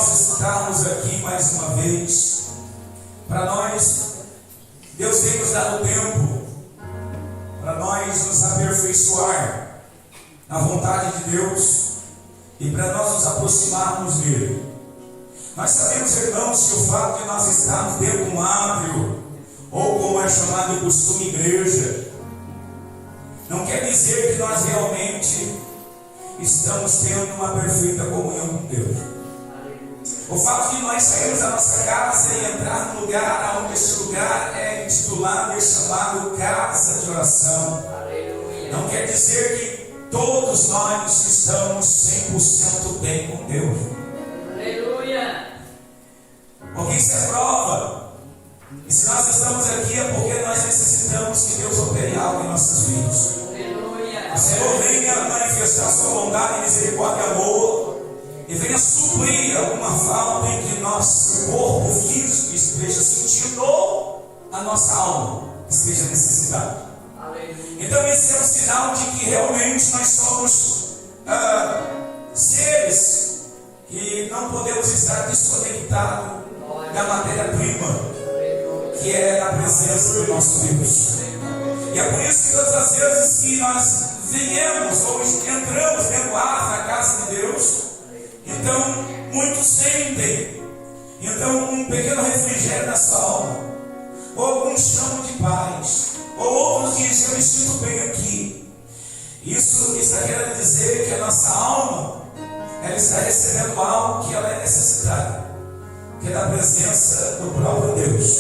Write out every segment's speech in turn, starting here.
nós estarmos aqui mais uma vez. Para nós, Deus tem nos dado tempo para nós nos aperfeiçoar na vontade de Deus e para nós nos aproximarmos dele. Nós sabemos, irmãos, que o fato de nós estarmos dentro de um átrio, ou como é chamado de costume, igreja, não quer dizer que nós realmente estamos tendo uma perfeita comunhão com Deus. O fato de nós sairmos da nossa casa e entrar no lugar onde esse lugar é intitulado e chamado casa de oração, não quer dizer que todos nós estamos 100% bem com Deus. Aleluia! Porque isso é prova. E se nós estamos aqui é porque nós necessitamos que Deus opere algo em nossas vidas. Aleluia! O Senhor venha manifestar sua bondade, misericórdia e amor, e venha suprir alguma falta em que nosso corpo físico esteja sentindo ou a nossa alma esteja necessitada. Então esse é um sinal de que realmente nós somos seres que não podemos estar desconectados da matéria-prima, que é a presença do nosso Deus. E é por isso que todas as vezes que nós viemos ou entramos dentro do ar na casa de Deus, então muitos sentem um pequeno refrigério na sua alma, ou alguns chamam de paz, ou outros dizem: eu me sinto bem aqui. Isso está querendo dizer que a nossa alma ela está recebendo algo que ela é necessitada, que é da presença do próprio Deus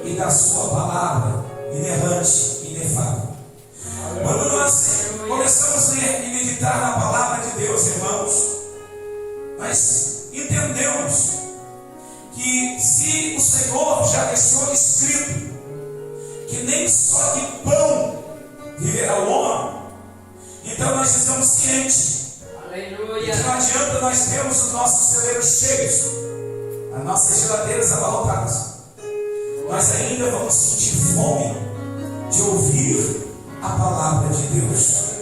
e da sua palavra inerrante e inefável. Quando nós começamos a ler e meditar na palavra de Deus, irmãos, nós entendemos que se o Senhor já deixou escrito que nem só de pão viverá o homem, então nós estamos cientes. Aleluia! E que não adianta nós termos os nossos celeiros cheios, as nossas geladeiras abarrotadas, nós ainda vamos sentir fome de ouvir a palavra de Deus.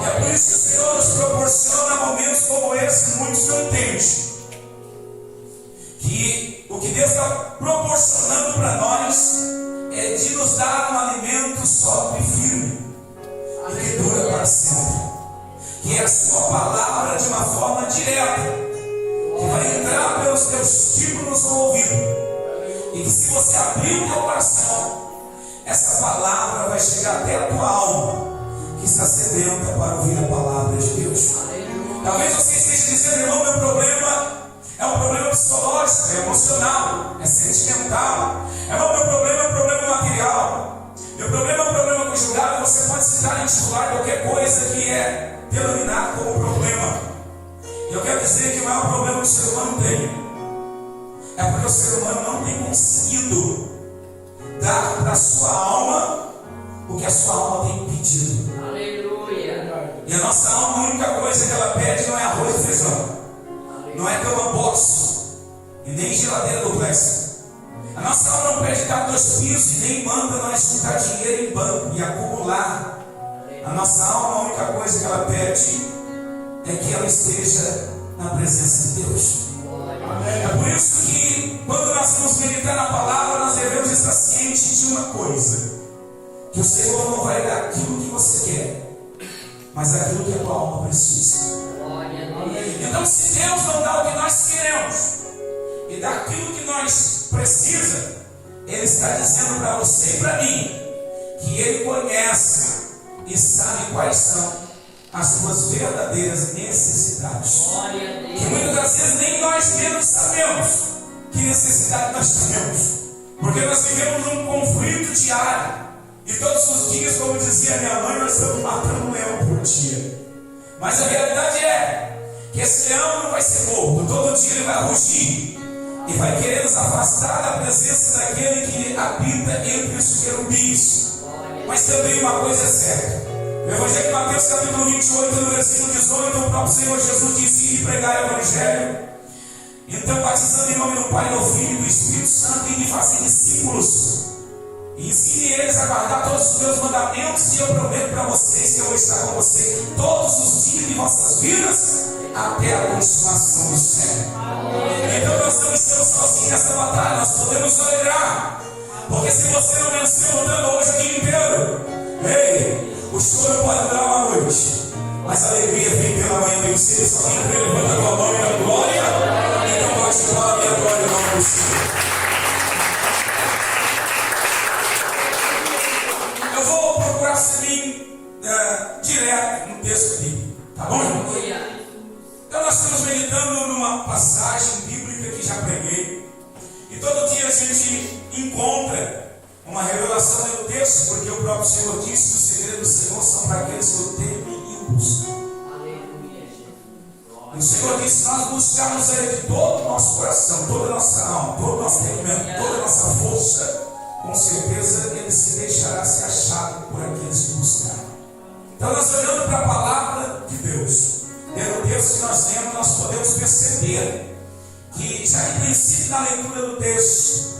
E é por isso que o Senhor nos proporciona momentos como esse. Muitos não entendem que o que Deus está proporcionando para nós é de nos dar um alimento sólido e firme e que dura para sempre, que é a sua palavra de uma forma direta, que vai entrar pelos teus tímpanos no ouvido, e que se você abrir o teu coração, essa palavra vai chegar até a tua alma, que está sedenta para ouvir a palavra de Deus. Talvez você esteja dizendo: irmão, meu problema é um problema psicológico, é emocional, é sentimental. Irmão, meu problema é um problema material, meu problema é um problema conjugal. Você pode citar em titular qualquer coisa que é denominado como problema. Eu quero dizer que o maior problema que o ser humano tem é porque o ser humano não tem conseguido dar para a sua alma o que a sua alma tem pedido. Aleluia! E a nossa alma, a única coisa que ela pede não é arroz e feijão, não é cama box e nem geladeira duplex. A nossa alma não pede carro dos pisos e nem manda nós juntar dinheiro em banco e acumular. A nossa alma, a única coisa que ela pede é que ela esteja na presença de Deus. É por isso que quando nós vamos meditar na palavra, nós devemos estar cientes de uma coisa: que o Senhor não vai dar aquilo que você quer, mas aquilo que a tua alma precisa. Então, se Deus não dá o que nós queremos e dá aquilo que nós precisamos, Ele está dizendo para você e para mim que Ele conhece e sabe quais são as suas verdadeiras necessidades. Que muitas das vezes nem nós mesmos sabemos que necessidade nós temos, porque nós vivemos num conflito diário, e todos os dias, como dizia minha mãe, nós estamos matando um leão por dia. Mas a realidade é que esse leão não vai ser morto, todo dia ele vai rugir e vai querer nos afastar da presença daquele que habita entre os querubins. Mas também uma coisa é certa: no Evangelho de Mateus capítulo 28, no versículo 18, o próprio Senhor Jesus disse: e pregar o Evangelho, então batizando em nome do Pai, do Filho e do Espírito Santo, e de fazer discípulos, e ensine eles a guardar todos os meus mandamentos, e eu prometo para vocês que eu vou estar com vocês todos os dias de vossas vidas, até a consumação do século. Então nós não estamos sozinhos nessa batalha, nós podemos nos alegrar. Porque se você não vencer lutando hoje o dia inteiro, ei, o choro pode durar uma noite, mas a alegria vem pela manhã vencer. Se alguém crê, levanta a tua mão e a glória. Então bate palma e a glória em nome do Senhor. Eu vou procurar ser direto no texto bíblico, tá bom? Então nós estamos meditando numa passagem bíblica que já preguei. E todo dia a gente encontra uma revelação no texto, porque o próprio Senhor disse que os segredos do Senhor são para aqueles que o temem e o buscam. O Senhor disse: nós buscamos Ele de todo o nosso coração, toda a nossa alma, todo o nosso entendimento, toda a nossa força. Com certeza Ele se deixará ser achado por aqueles que buscarem. Então nós olhando para a palavra de Deus, dentro do texto que nós lemos, nós podemos perceber que já de princípio na leitura do texto,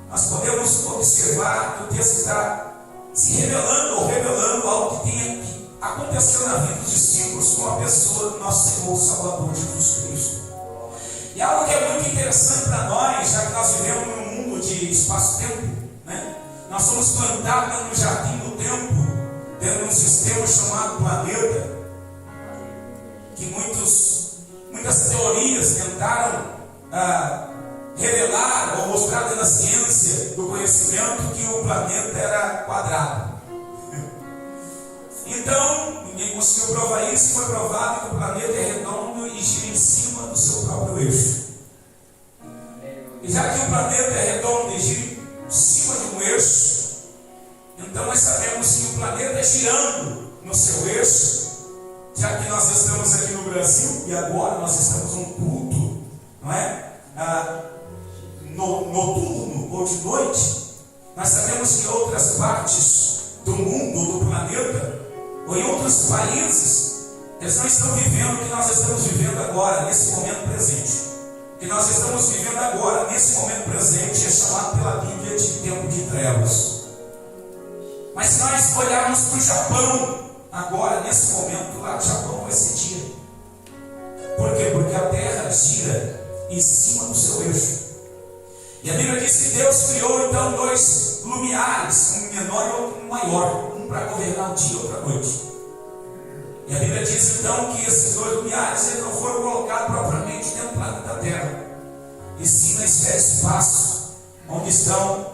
nós podemos observar que o texto está se revelando ou revelando algo que aconteceu na vida dos discípulos com a pessoa do nosso Senhor Salvador Jesus Cristo. E algo que é muito interessante para nós, já que nós vivemos num mundo de espaço-tempo, né? Nós somos plantados no jardim do tempo, dentro de um sistema chamado planeta, que muitas teorias tentaram revelar ou mostrar dentro da ciência do conhecimento que o planeta era quadrado. Então, ninguém conseguiu provar isso, foi provado que o planeta é redondo e gira em cima do seu próprio eixo. E já que o planeta é redondo e gira em cima de um eixo, então nós sabemos que o planeta girando no seu eixo, já que nós estamos aqui no Brasil e agora nós estamos num culto, não é? Noturno ou de noite, nós sabemos que outras partes do mundo, do planeta, ou em outros países, eles não estão vivendo o que nós estamos vivendo agora, nesse momento presente. O que nós estamos vivendo agora, nesse momento presente, é chamado pela Bíblia de tempo de trevas. Mas se nós olharmos para o Japão, agora, nesse momento, lá no Japão vai ser dia. Por quê? Porque a Terra gira em cima do seu eixo. E a Bíblia diz que Deus criou então dois lumiares, um menor e outro maior, um para governar o dia e outro à noite. E a Bíblia diz então que esses dois lumiares eles não foram colocados propriamente dentro do planeta Terra, e sim na esfera espaço, onde estão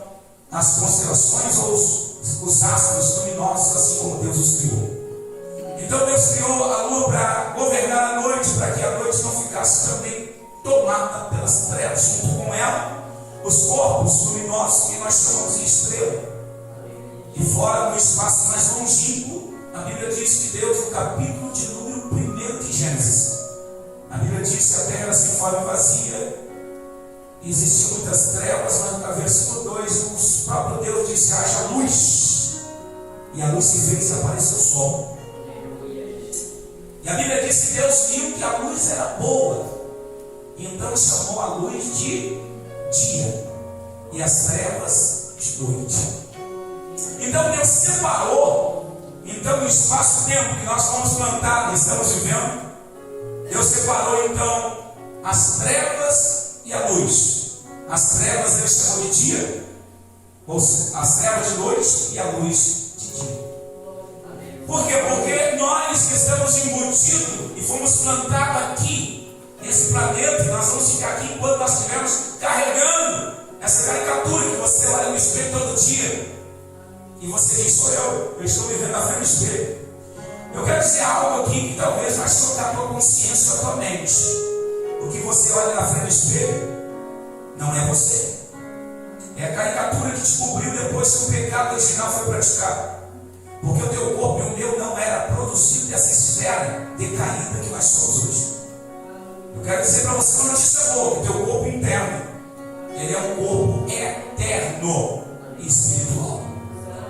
as constelações ou os astros luminosos, assim como Deus os criou. Então Deus criou a lua para governar a noite, para que a noite não ficasse também tomada pelas trevas, junto com ela os corpos luminosos que nós chamamos de estrela. E fora no espaço mais longínquo, a Bíblia diz que Deus, no capítulo de número 1 de Gênesis, a Bíblia diz que a terra era sem forma e vazia, existiam muitas trevas, mas no versículo 2, o próprio Deus disse: haja luz, e a luz se fez e apareceu o sol. E a Bíblia diz que Deus viu que a luz era boa, e então chamou a luz de dia e as trevas de noite. Então Deus separou então o espaço-tempo que nós fomos plantados e estamos vivendo. Deus separou então as trevas e a luz. As trevas Ele chamou de dia, ou as trevas de noite e a luz de dia. Por quê? Porque nós que estamos embutidos e fomos plantados aqui nesse planeta, nós vamos ficar aqui enquanto nós estivermos carregando essa caricatura que você olha no espelho todo dia e você diz: sou eu estou vivendo na frente do espelho. Eu quero dizer algo aqui que talvez vai chocar a tua consciência, a tua mente. O que você olha na frente do espelho não é você, é a caricatura que descobriu depois que o pecado original foi praticado. Porque o teu corpo e o meu não era produzido dessa esfera decaída que nós somos hoje. Eu quero dizer para você uma notícia boa: que o teu corpo interno, ele é um corpo eterno e espiritual.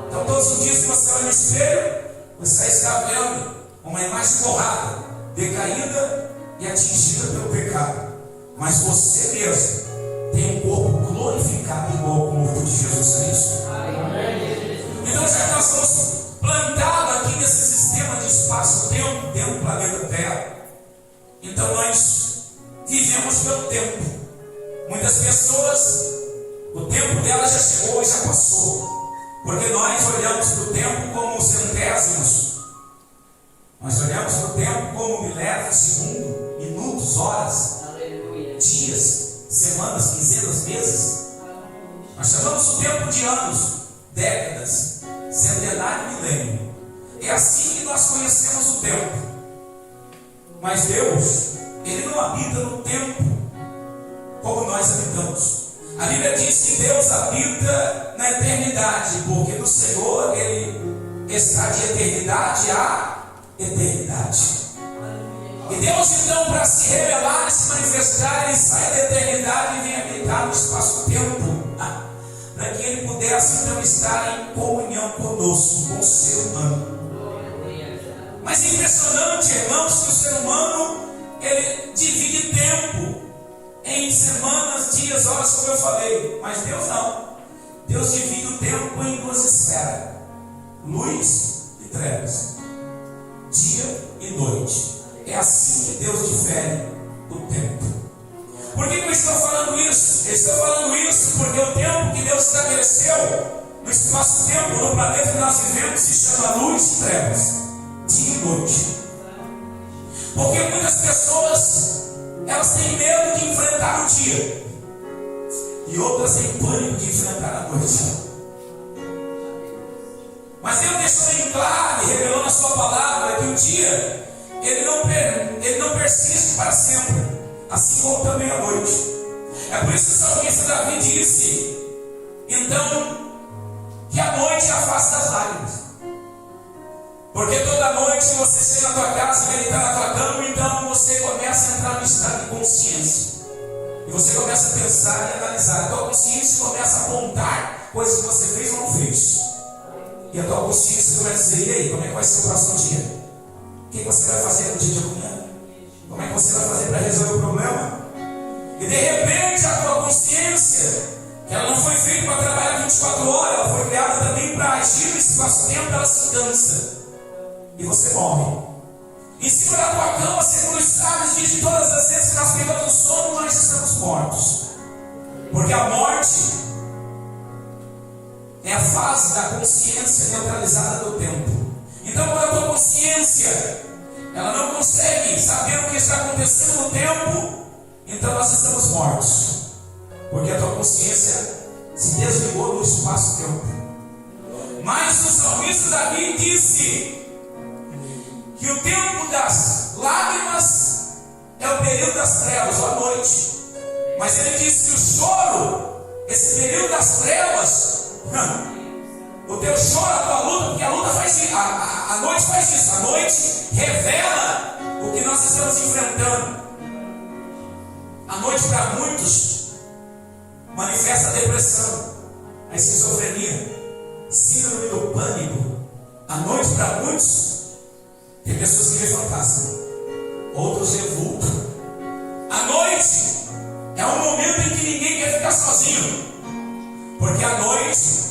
Então todos os dias que você olha no espelho, você está vendo uma imagem borrada, decaída e atingida pelo pecado. Mas você mesmo tem um corpo glorificado igual ao corpo de Jesus Cristo. Então já que nós somos plantados aqui nesse sistema de espaço-tempo dentro do planeta Terra, Então nós vivemos pelo tempo. Muitas pessoas, o tempo delas já chegou e já passou. Porque nós olhamos para o tempo como centésimos. Nós olhamos para o tempo como milésimos, segundo, minutos, horas, dias, semanas, quinzenas, meses. Nós chamamos o tempo de anos, décadas, centenário e milênio. É assim que nós conhecemos o tempo. Mas Deus, Ele não habita no tempo como nós habitamos. A Bíblia diz que Deus habita na eternidade, porque no Senhor Ele está de eternidade a eternidade. E Deus, então, para se revelar e se manifestar, Ele sai da eternidade e vem habitar no espaço-tempo, para que Ele pudesse, então, estar em comunhão conosco, com o ser humano. Mas é impressionante, irmãos, que o ser humano, ele divide tempo em semanas, dias, horas, como eu falei. Mas Deus não. Deus divide o tempo em duas esferas: luz e trevas, dia e noite. É assim que Deus difere o tempo. Por que eu estou falando isso? Eu estou falando isso porque o tempo que Deus estabeleceu no espaço-tempo, no planeta que nós vivemos, se chama luz e trevas, dia e noite. Porque muitas pessoas, elas têm medo de enfrentar o dia, e outras têm pânico de enfrentar a noite. Mas Deus deixou bem claro e revelou na sua palavra que o dia, ele não persiste para sempre, assim como também a noite. É por isso que o salmista Davi disse, então, que a noite afasta as lágrimas. Porque toda noite você chega na tua casa, ele está na tua cama, então você começa a entrar no estado de consciência. E você começa a pensar e analisar. A tua consciência começa a apontar coisas que você fez ou não fez. E a tua consciência começa a dizer, e aí, como é que vai ser o próximo dia? O que você vai fazer no dia de amanhã? Como é que você vai fazer para resolver o problema? E de repente a tua consciência, que ela não foi feita para trabalhar 24 horas, ela foi criada também para agir nesse espaço-tempo, ela se cansa. E você morre. Em cima da tua cama, segundo os sábios, diz que todas as vezes que nós pegamos o sono, nós estamos mortos. Porque a morte é a fase da consciência neutralizada do tempo. Então, quando a tua consciência ela não consegue saber o que está acontecendo no tempo, então nós estamos mortos. Porque a tua consciência se desligou do espaço-tempo. Mas o salmista Davi disse que o tempo das lágrimas é o período das trevas, ou a noite. Mas ele disse que o choro, esse período das trevas, o teu choro, a tua luta, porque a luta faz isso, a noite faz isso. A noite revela o que nós estamos enfrentando. A noite para muitos manifesta a depressão, a esquizofrenia, síndrome do pânico. A noite para muitos tem pessoas que veem fantasma, outros veem vulto. A noite é um momento em que ninguém quer ficar sozinho, porque a noite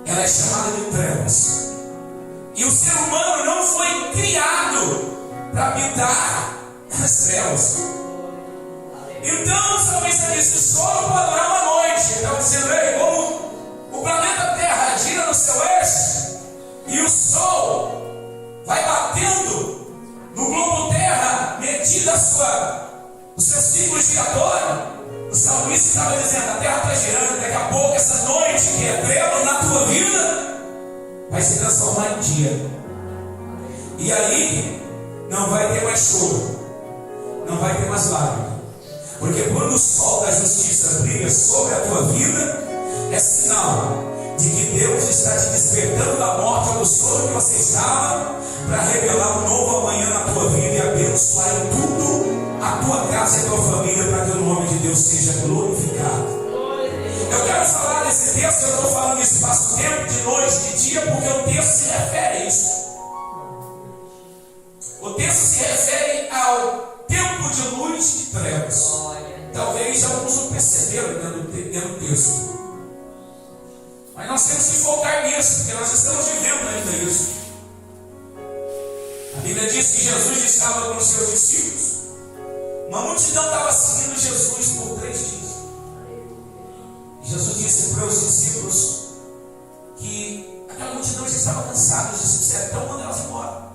ela é chamada de trevas. E o ser humano não foi criado para habitar as trevas. Então o salmista disse: o choro pode durar uma noite. Ele estava dizendo, ei, como o planeta Terra gira no seu eixo e o sol vai batendo no globo terra, medida o seu ciclo giratório, o salmista estava dizendo, a terra está girando, daqui a pouco essa noite que é treva na tua vida, vai se transformar em dia. E aí, não vai ter mais choro, não vai ter mais lágrimas. Porque quando o sol da justiça brilha sobre a tua vida, é sinal de que Deus está te despertando da morte ou do sono que você estava, para revelar um novo amanhã na tua vida e abençoar em tudo a tua casa e a tua família, para que o nome de Deus seja glorificado. Eu quero falar desse texto, eu estou falando de espaço-tempo, de noite, de dia, porque o texto se refere a isso. O texto se refere ao tempo de luz e de trevas. Talvez alguns não perceberam dentro do texto. Mas nós temos que focar nisso, porque nós estamos vivendo ainda isso. A Bíblia Bíblia diz que Jesus estava com os seus discípulos. Uma multidão estava seguindo Jesus por 3 dias. Jesus disse para os discípulos que aquela multidão já estava cansada. Os discípulos disseram: então manda elas embora.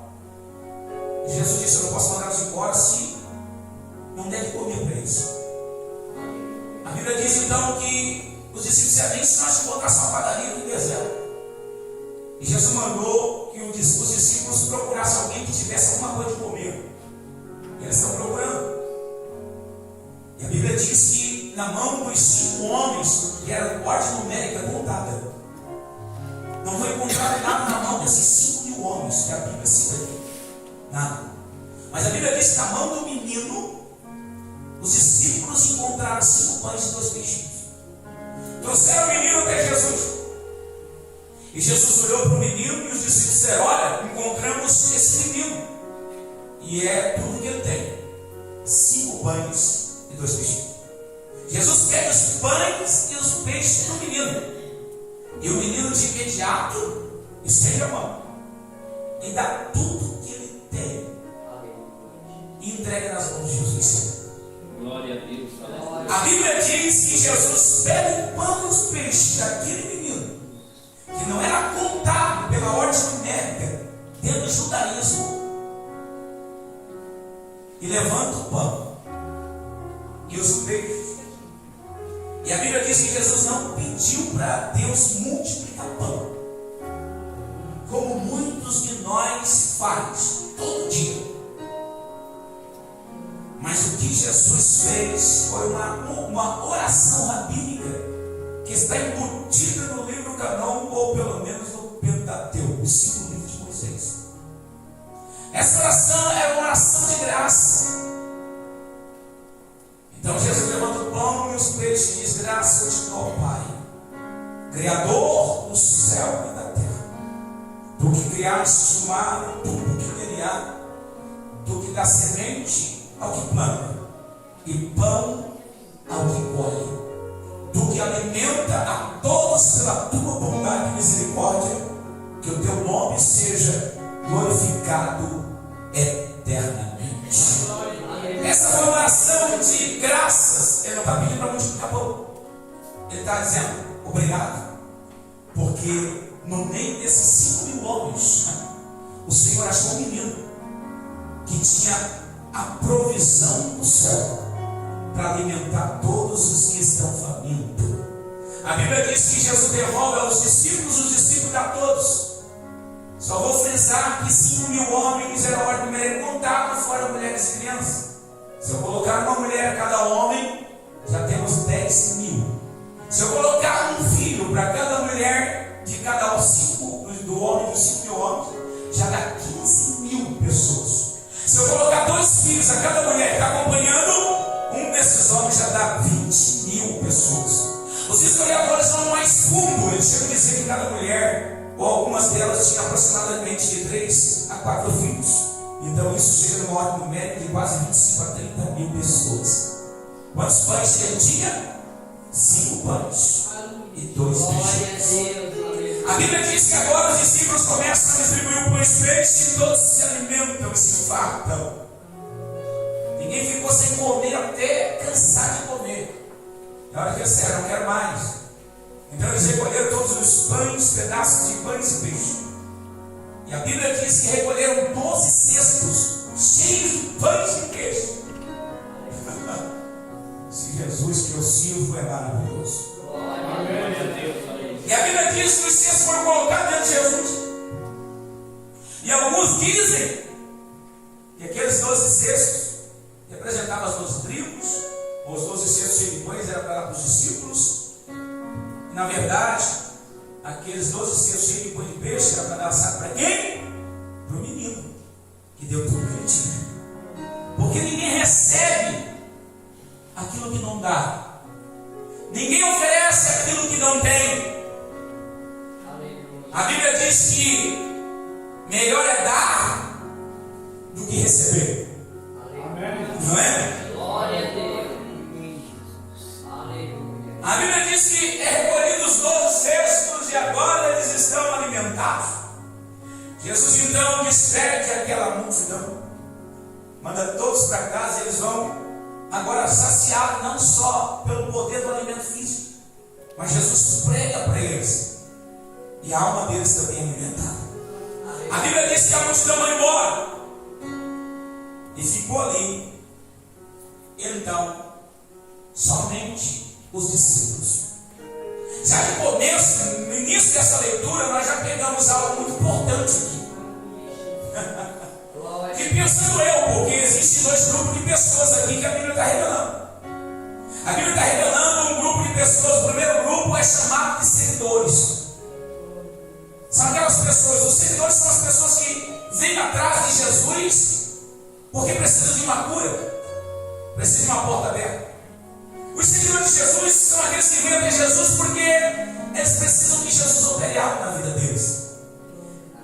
E Jesus disse: eu não posso mandar elas embora se não der de comer para eles. A Bíblia diz então que os discípulos disseram: nem se nós encontrassem uma padaria no deserto. E Jesus mandou que os discípulos procurassem alguém que tivesse alguma coisa de comer. E eles estão procurando. E a Bíblia diz que na mão dos 5 homens, que era ordem numérica contada, não foi encontrado nada na mão desses 5.000 homens, que a Bíblia cita aqui. Nada. Mas a Bíblia diz que na mão do menino, os discípulos encontraram 5 pães e 2 peixinhos. Trouxeram o menino até Jesus. E Jesus olhou para o menino e os discípulos disseram: olha, encontramos esse menino. E é tudo que ele tem: 5 pães e 2 peixinhos. Jesus pega os pães e os peixes do menino. E o menino de imediato estende a mão e dá tudo que ele tem e entrega nas mãos de Jesus. Glória a Deus. A Bíblia diz que Jesus pega o pão e os peixes daquele menino, que não era contado pela ordem numérica dentro do judaísmo, e levanta o pão e os peixes. E a Bíblia diz que Jesus não pediu para Deus multiplicar pão, como muitos de nós faz todo dia. Mas o que Jesus fez foi uma oração rabínica que está embutida no livro Canão, ou pelo menos no Pentateuco, os 5 livros de Moisés. Essa oração é uma oração de graça. Então Jesus levanta o pão e os peixes e diz: graças eu te dou, Pai, Criador do céu e da terra. Tu que criaste o mar, tudo que nele há, tu que dá semente ao que planta e pão ao que colhe, tu que alimenta a todos pela tua bondade e misericórdia, que o teu nome seja glorificado eternamente. Essa foi uma oração de graças. Ele não está pedindo para multiplicar pão, ele está dizendo: obrigado, porque no meio desses 5.000 homens, o Senhor achou um menino que tinha a provisão do céu para alimentar todos os que estão famintos. A Bíblia diz que Jesus devolve aos discípulos, os discípulos a todos. Só vou frisar que 5.000 homens era a ordem numérica contada, fora mulheres e crianças. Se eu colocar uma mulher a cada homem, já temos 10.000. Se eu colocar um filho para cada mulher, de cada do homem, dos 5.000 homens, já dá 15.000 pessoas. Se eu colocar 2 filhos a cada mulher que está acompanhando, um desses homens já dá 20.000 pessoas. Os historiadores vão mais fundo, eles chegam a dizer que cada mulher, ou algumas delas, tinham aproximadamente de 3 a 4 filhos. Então isso chega numa ordem numérica de quase 25 a 30.000 pessoas. Quantos pães ele tinha? 5 pães e 2 peixes. A Bíblia diz que agora os discípulos começam a distribuir o pão e peixe, e todos se alimentam e se fartam. Ninguém ficou sem comer até cansar de comer. Na hora que eles disseram: não quero mais. Então eles recolheram todos os pães, pedaços de pães e peixe. E a Bíblia diz que recolheram 12 cestos cheios de pães e peixe. Se Jesus que eu sirvo é maravilhoso. E a Bíblia diz que os cestos foram colocados dentro de Jesus. E alguns dizem que aqueles 12 cestos representavam as 12 tribos, ou os 12 cestos cheios de pães eram para os discípulos. E, na verdade, aqueles 12 cestos cheios de pão e peixe eram para dar, sabe para quem? Para o menino, que deu tudo que ele tinha. Porque ninguém recebe aquilo que não dá. Ninguém oferece aquilo que não tem. A Bíblia diz que melhor é dar do que receber. Não é? Glória a Deus. Aleluia. A Bíblia diz que é recolhido os 12 cestos e agora eles estão alimentados. Jesus então despede aquela multidão, manda todos para casa, e eles vão agora saciados não só pelo poder do alimento físico, mas Jesus prega para eles, e a alma deles também é alimentada. A Bíblia diz que a multidão foi embora e ficou ali, então, somente os discípulos. Já de começo, no início dessa leitura, nós já pegamos algo muito importante aqui. E pensando eu, porque existem dois grupos de pessoas aqui que a Bíblia está revelando. A Bíblia está revelando um grupo de pessoas. O primeiro grupo é chamado de seguidores. São aquelas pessoas, os seguidores são as pessoas que vêm atrás de Jesus porque precisam de uma cura, precisam de uma porta aberta. Os seguidores de Jesus são aqueles que vêm até Jesus porque eles precisam que Jesus opere algo na vida deles.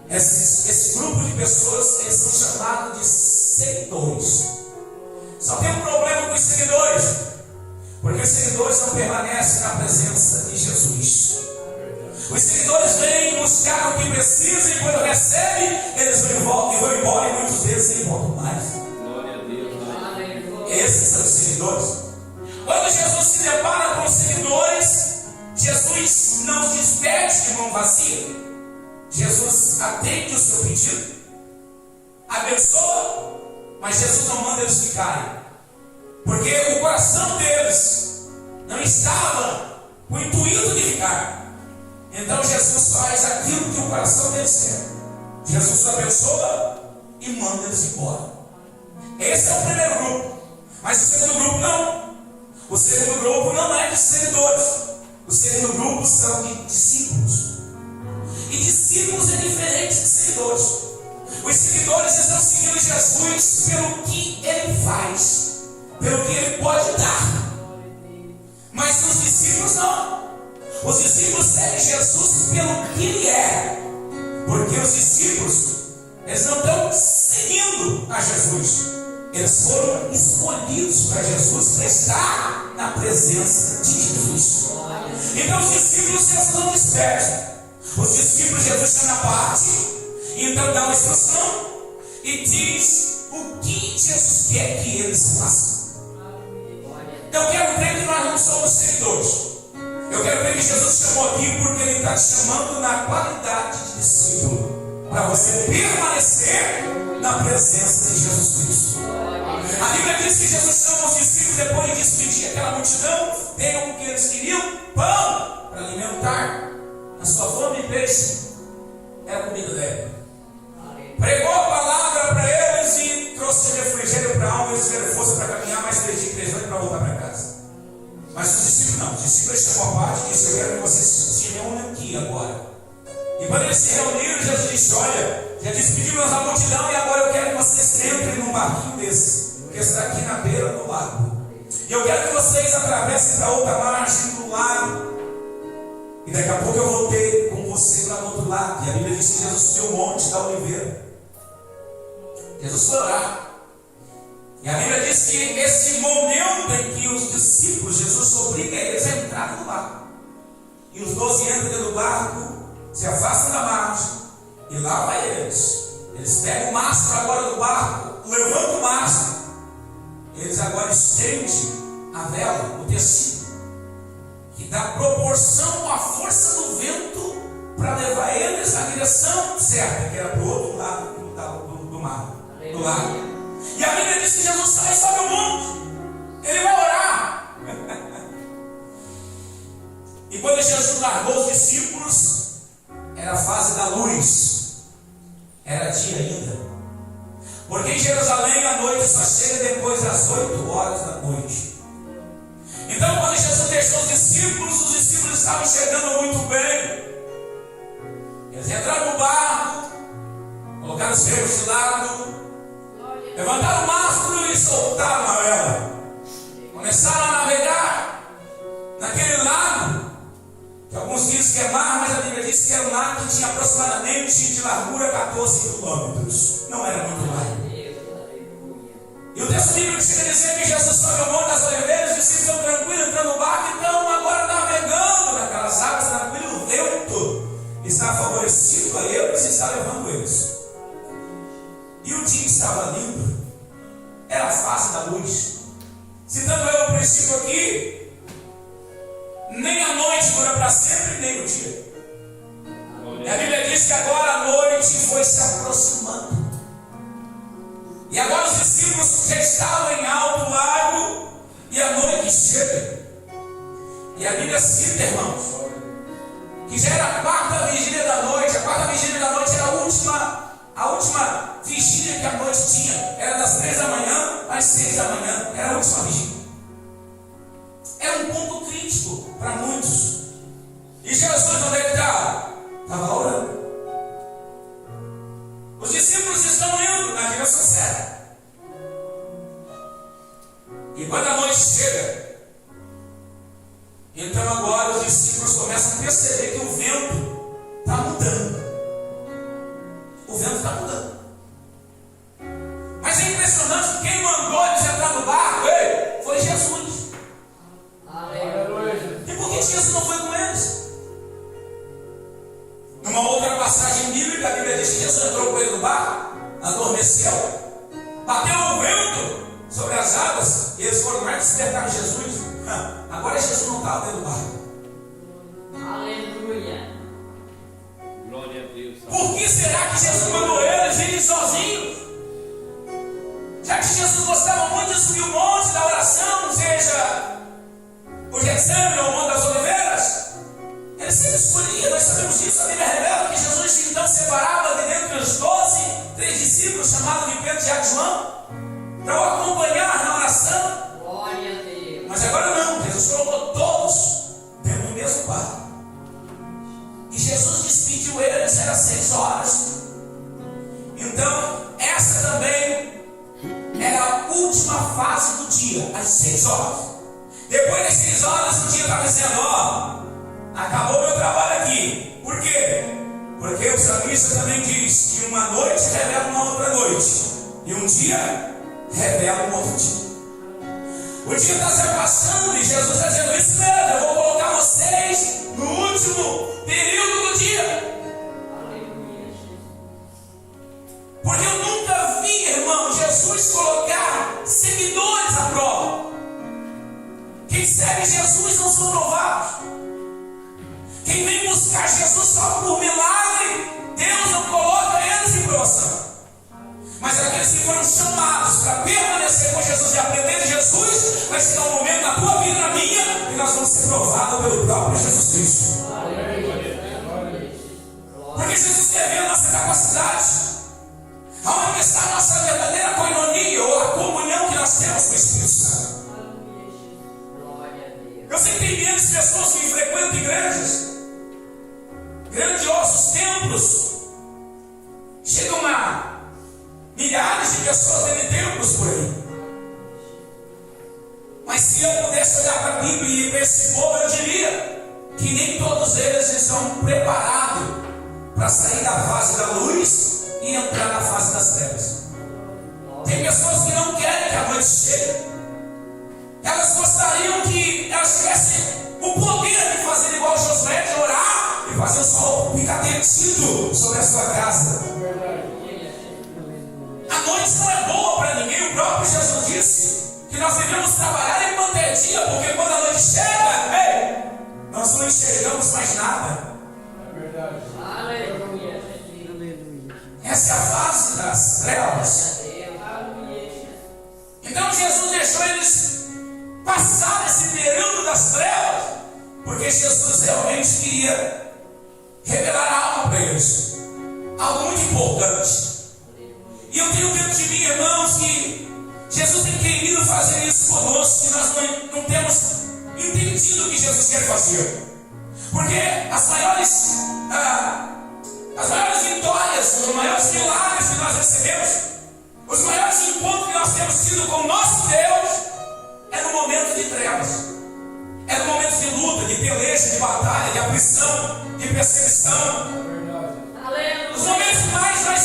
Esse grupo de pessoas, eles são chamados de seguidores. Só tem um problema com os seguidores, porque os seguidores não permanecem na presença de Jesus. Os seguidores vêm buscar o que precisam, e quando recebem, eles vão embora, e muitos deles nem voltam mais. Glória a Deus. Esses são os seguidores. Quando Jesus se depara com os seguidores, Jesus não os despede de mão vazia. Jesus atende o seu pedido, abençoa, mas Jesus não manda eles ficarem, porque o coração deles não estava com o intuito de ficar. Então Jesus faz aquilo que o coração deles quer. Jesus abençoa e manda eles embora. Esse é o primeiro grupo. Mas o segundo grupo não. O segundo grupo não é de seguidores. O segundo grupo são de discípulos. E discípulos é diferente de seguidores. Os seguidores estão seguindo Jesus pelo que ele faz, pelo que ele pode dar. Mas os discípulos não. Os discípulos seguem Jesus pelo que ele é. Porque os discípulos, eles não estão seguindo a Jesus. Eles foram escolhidos para Jesus, para estar na presença de Jesus. Então os discípulos, eles não despedem. Os discípulos, Jesus chama a parte, então dá uma instrução e diz o que Jesus quer que eles façam. Eu quero crer que nós não somos seguidores. Eu quero crer que Jesus chamou aqui porque ele está te chamando na qualidade de discípulo, para você permanecer na presença de Jesus Cristo. A Bíblia diz que Jesus chama os discípulos depois de despedir aquela multidão, deram o que eles queriam, pão para alimentar a sua fome de peixe, era a comida dela. Pregou a palavra para eles e trouxe refrigério para a alma, eles tiveram força para caminhar mais 3 dias, 3 anos para voltar para casa. Mas os discípulos não, os discípulos chamou a parte e disse: eu quero que vocês se reúnam aqui agora. E quando eles se reuniram, Jesus disse: olha, já despedimos a multidão e agora eu quero que vocês entrem num barquinho desse, que está aqui na beira do lago. E eu quero que vocês atravessem para outra margem do lago. E daqui a pouco eu voltei com você para o outro lado. E a Bíblia diz que Jesus subiu o monte da oliveira. Jesus foi orar. E a Bíblia diz que esse momento em que os discípulos, Jesus obriga eles a entrar no barco. E os 12 entram dentro do barco, se afastam da margem, e lá vai eles. Eles pegam o mastro agora do barco, levantam o mastro. Eles agora estendem a vela, o tecido, que dá proporção à força do vento para levar eles na direção certa, que era para o outro lado do mar, do lago. E a Bíblia diz que Jesus sai sobre o monte, ele vai orar. E quando Jesus largou os discípulos, era a fase da luz, era dia ainda. Porque em Jerusalém a noite só chega depois das 8 horas da noite. Então, quando Jesus deixou os discípulos estavam chegando muito bem. Eles entraram no barco, colocaram os remos de lado, levantaram o mastro e soltaram a vela. Começaram a navegar naquele lago, que alguns dizem que é mar, mas a Bíblia diz que era um lago que tinha aproximadamente de largura 14 quilômetros. Não era muito largo. E o texto bíblico chega a dizer que Jesus sobe ao monte das oliveiras, os discípulos estão tranquilos entrando no barco, então agora navegando naquelas águas, tranquilo, o vento está favorecido a eles e está levando eles. E o dia estava lindo, era a face da luz. Citando eu o princípio aqui, nem a noite dura para sempre, nem o dia. E a Bíblia diz que agora a noite foi se aproximando. E agora os discípulos já estavam em alto lago e a noite chega. E a Bíblia cita, irmãos, que já era a quarta vigília da noite. A quarta vigília da noite era a última vigília que a noite tinha. Era das 3 da manhã às 6 da manhã. Era a última vigília. Era um ponto crítico para muitos. E Jesus, onde ele estava? Estava orando. Os discípulos estão indo na direção certa. E quando a noite chega, então agora os discípulos começam a perceber que o vento está mudando. O vento está mudando. Mas é impressionante que quem mandou eles entrar no barco foi Jesus. Aleluia. E por que Jesus não foi com eles? Numa outra passagem bíblica, a Bíblia diz que Jesus entrou com ele no barco, adormeceu, bateu o vento sobre as águas, e eles foram lá e despertaram Jesus. Agora Jesus não estava dentro do barco. Aleluia. Glória a Deus. Por que será que Jesus mandou eles irem sozinhos? Já que Jesus gostava muito de subir o monte da oração, seja o Getsemane ou o Monte das Oliveiras, ele sempre escolhia. Nós sabemos disso. A Bíblia revela que Jesus então separava de dentre os 12 3 discípulos, chamados de Pedro, Tiago e João, para o acompanhar na oração. Glória a Deus. Mas agora não, Jesus colocou todos dentro do mesmo barco. E Jesus despediu eles, era 6 horas. Então, essa também era a última fase do dia, às 6 horas. Depois das 6 horas, o dia estava dizendo: ó, acabou meu trabalho aqui. Por quê? Porque o salmista também diz que uma noite revela uma outra noite, e um dia revela um outro dia. O dia está se passando e Jesus está dizendo: isso mesmo, eu vou colocar vocês no último período do dia. Aleluia. Porque eu nunca vi, irmão, Jesus colocar seguidores à prova. Quem segue Jesus não são provados. Quem vem buscar Jesus só por milagre, Deus não coloca eles em provação. Mas aqueles que foram chamados para permanecer com Jesus e aprender de Jesus, vai chegar um momento na tua vida e na minha, que nós vamos ser provados pelo próprio Jesus Cristo. Porque Jesus quer ver a nossa capacidade, aonde está a nossa verdadeira coinonia, ou a comunhão que nós temos com o Espírito Santo. Eu sei que tem grandes pessoas que frequentam igrejas, grandiosos templos, chegam a milhares de pessoas dentro de templos por aí. Mas se eu pudesse olhar para a Bíblia e para esse povo, eu diria que nem todos eles estão preparados para sair da fase da luz e entrar na fase das trevas. Tem pessoas que não querem que a noite chegue. Elas gostariam que elas tivessem o poder de fazer igual Josué, de orar e fazer o sol ficar derretido sobre a sua casa. A noite não é boa para ninguém. O próprio Jesus disse que nós devemos trabalhar e manter dia, porque quando a noite chega, nós não enxergamos mais nada. Aleluia. Essa é a fase das trevas. Então Jesus deixou eles passar esse período das trevas, porque Jesus realmente queria revelar algo para eles, algo muito importante. E eu tenho dentro de mim, irmãos, que Jesus tem querido fazer isso conosco, que nós não temos entendido o que Jesus quer fazer. Porque as maiores vitórias, os maiores milagres que nós recebemos, os maiores encontros que nós temos tido com o nosso Deus, é no momento de trevas, é no momento de luta, de peleja, de batalha, de aflição, de perseguição. Os momentos que mais nós